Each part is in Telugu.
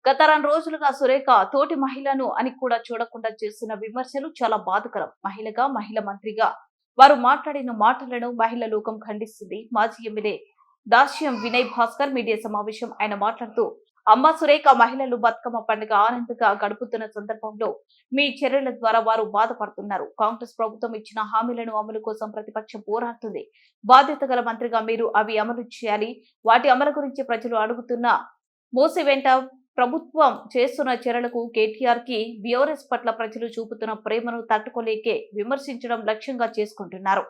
గత 2 రోజులుగా సురేఖ తోటి మహిళను అని కూడా చూడకుండా చేస్తున్న విమర్శలు చాలా బాధాకరం. మహిళ మంత్రిగా వారు మాట్లాడిన మాటలను మహిళా లోకం ఖండిస్తుంది. మాజీ ఎమ్మెల్యే దాస్యం వినయ్ భాస్కర్ మీడియా సమావేశం ఆయన మాట్లాడుతూ, అమ్మ సురేఖ మహిళలు బతుకమ్మ పండుగ ఆనందంగా గడుపుతున్న సందర్భంలో మీ చర్యల ద్వారా వారు బాధపడుతున్నారు. కాంగ్రెస్ ప్రభుత్వం ఇచ్చిన హామీలను అమలు కోసం ప్రతిపక్షం పోరాడుతుంది. బాధ్యత గల మంత్రిగా మీరు అవి అమలు చేయాలి. వాటి అమలు గురించి ప్రజలు అడుగుతున్న మోసి వెంట ప్రభుత్వం చేస్తున్న చర్యలకు కేటీఆర్ కి బీఆర్ఎస్ పట్ల ప్రజలు చూపుతున్న ప్రేమను తట్టుకోలేకే విమర్శించడం లక్ష్యంగా చేసుకుంటున్నారు.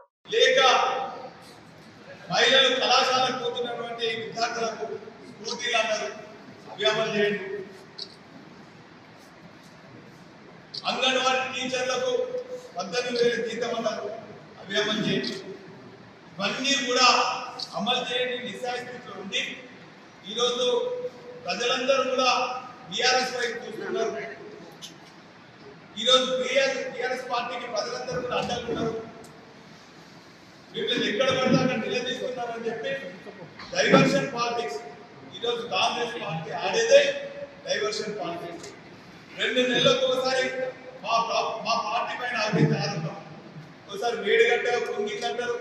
అంగన్వాడీ టీచర్లకు 18,000 జీతం అన్నారు, అవి అమలు చేయండి. ఇవన్నీ కూడా అమలు చేయండి. నిస్సాయిస్థితిలో ఉండి ఈరోజు ప్రజలందరూ కూడా బీఆర్ఎస్ వైపు చూస్తున్నారు. ఈరోజు బీఆర్ఎస్ పార్టీకి ప్రజలందరూ కూడా అండగున్నారు. వీళ్ళని ఎక్కడ పడితే అక్కడ నిలదీస్తున్నారని చెప్పి డైవర్షన్ పాలిటిక్స్ ఈరోజు కాంగ్రెస్ పార్టీ ఆడేదే డైవర్షన్ పాలిటిక్స్. 2 నెలలకు ఒకసారి మా పార్టీ పైన ఆరోపించే ఆరోపణ, ఒకసారి వేడిగట్ట కుంగిందంటారు,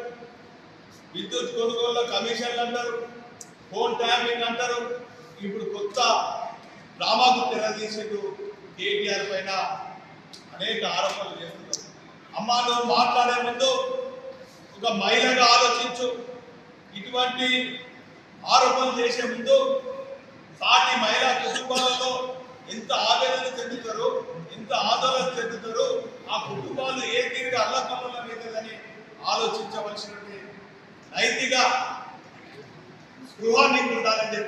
విద్యుత్ కొనుగోలు కమిషన్లు అంటారు, ఫోన్ ట్యాపింగ్ అంటారు. ఇప్పుడు కొత్త డ్రామాకు తెరదీసేందుకు కేటీఆర్ పైన అనేక ఆరోపణలు చేస్తున్నారు. అమ్మా, నువ్వు మాట్లాడే ముందు ఒక మహిళగా ఆలోచించు. ఇటువంటి ఆరోపణలు చేసే ముందు సాటి మహిళా కుటుంబాలలో ఎంత ఆవేదన చెందుతారు, ఎంత ఆందోళన చెందుతారు, ఆ కుటుంబాలు ఏ తీరుగా అల్లకల్లోలం అవుతుందని ఆలోచించవలసినటువంటి నైతిక స్పృహ నీకు ఉండాలని చెప్పి